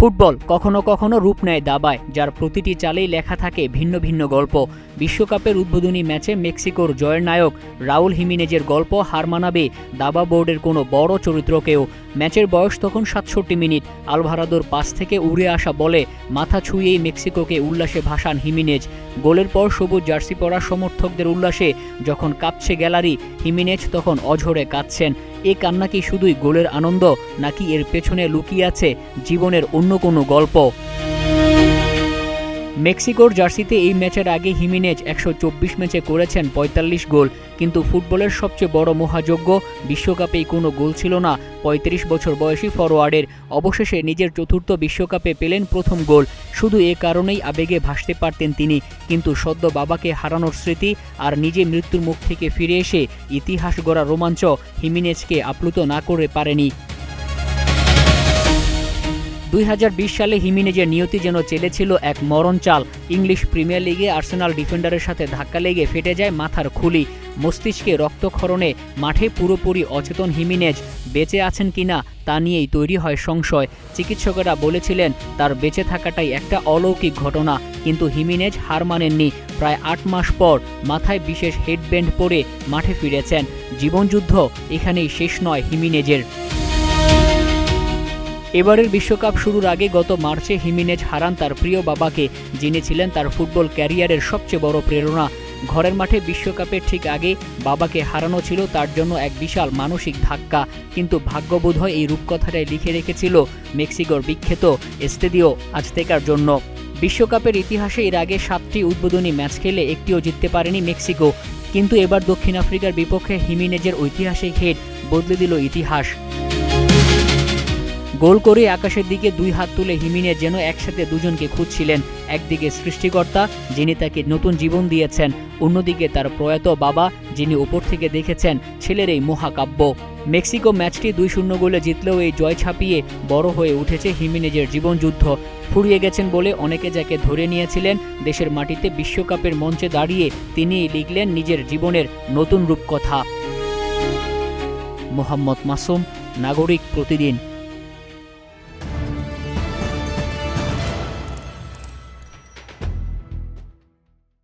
Football কখনো কখনো রূপ নেয় দাবায়, যার প্রতিটি চালেই লেখা থাকে ভিন্ন ভিন্ন গল্প। বিশ্বকাপের উদ্বোধনী ম্যাচে মেক্সিকোর জয়ের নায়ক রাউল হিমিনেজের গল্প হার মানাবে দাবা বোর্ডের কোনো বড় চরিত্রকেও। ম্যাচের বয়স তখন ৬৭ মিনিট। আলভারাদোর পাস থেকে উড়ে আসা বলে মাথা ছুঁয়েই মেক্সিকোকে উল্লাসে ভাসান হিমিনেজ। গোলের পর সবুজ জার্সি পরা সমর্থকদের উল্লাসে যখন কাঁপছে গ্যালারি, হিমিনেজ তখন অঝরে কাঁদছেন। এ কান্না কি শুধুই গোলের আনন্দ, নাকি এর পেছনে লুকিয়ে আছে জীবনের অন্য কোনো গল্প? মেক্সিকোর জার্সিতে এই ম্যাচের আগে হিমিনেজ ১২৪ ম্যাচে করেছেন ৪৫ গোল, কিন্তু ফুটবলের সবচেয়ে বড় মহাযজ্ঞ বিশ্বকাপেই কোনো গোল ছিল না ৩৫ বছর বয়সী ফরোয়ার্ডের। অবশেষে নিজের চতুর্থ বিশ্বকাপে পেলেন প্রথম গোল। শুধু এ কারণেই আবেগে ভাসতে পারতেন তিনি, কিন্তু সদ্য বাবাকে হারানোর স্মৃতি আর নিজে মৃত্যুর মুখ থেকে ফিরে এসে ইতিহাস গড়া রোমাঞ্চ হিমিনেজকে আপ্লুত না করে পারেনি। ২০২০ সালে হিমিনেজের নিয়তি যেন চেলেছিল এক মরণ চাল। ইংলিশ প্রিমিয়ার লিগে আর্সেনাল ডিফেন্ডারের সাথে ধাক্কা লেগে ফেটে যায় মাথার খুলি। মস্তিষ্কে রক্তক্ষরণে মাঠে পুরোপুরি অচেতন হিমিনেজ বেঁচে আছেন কিনা তা নিয়েই তৈরি হয় সংশয়। চিকিৎসকেরা বলেছিলেন তার বেঁচে থাকাটাই একটা অলৌকিক ঘটনা, কিন্তু হিমিনেজ হার মানেননি। প্রায় ৮ মাস পর মাথায় বিশেষ হেডব্যান্ড পরে মাঠে ফিরেছেন। জীবনযুদ্ধ এখানেই শেষ নয় হিমিনেজের। এবারের বিশ্বকাপ শুরুর আগে গত মার্চে হিমিনেজ হারান তার প্রিয় বাবাকে, যিনি ছিলেন তার ফুটবল ক্যারিয়ারের সবচেয়ে বড় প্রেরণা। ঘরের মাঠে বিশ্বকাপের ঠিক আগে বাবাকে হারানো ছিল তার জন্য এক বিশাল মানসিক ধাক্কা, কিন্তু ভাগ্যবোধহয় এই রূপকথাটাই লিখে রেখেছিল মেক্সিকোর বিখ্যাত এস্তেদিও আজতেকার জন্য। বিশ্বকাপের ইতিহাসে এর আগে ৭টি উদ্বোধনী ম্যাচ খেলে একটিও জিততে পারেনি মেক্সিকো, কিন্তু এবার দক্ষিণ আফ্রিকার বিপক্ষে হিমিনেজের ঐতিহাসিক হেড বদলে দিল ইতিহাস। গোল করে আকাশের দিকে ২ হাত তুলে হিমিনেজ যেন একসাথে দুজনকে খুঁজছিলেন। একদিকে সৃষ্টিকর্তা, যিনি তাকে নতুন জীবন দিয়েছেন, অন্যদিকে তার প্রয়াত বাবা, যিনি ওপর থেকে দেখেছেন ছেলের এই মহাকাব্য। মেক্সিকো ম্যাচটি ২-০ গোলে জিতলেও এই জয় ছাপিয়ে বড় হয়ে উঠেছে হিমিনেজের জীবনযুদ্ধ। ফুরিয়ে গেছেন বলে অনেকে যাকে ধরে নিয়েছিলেন, দেশের মাটিতে বিশ্বকাপের মঞ্চে দাঁড়িয়ে তিনিই লিখলেন নিজের জীবনের নতুন রূপকথা। মোহাম্মদ মাসুম, নাগরিক প্রতিদিন।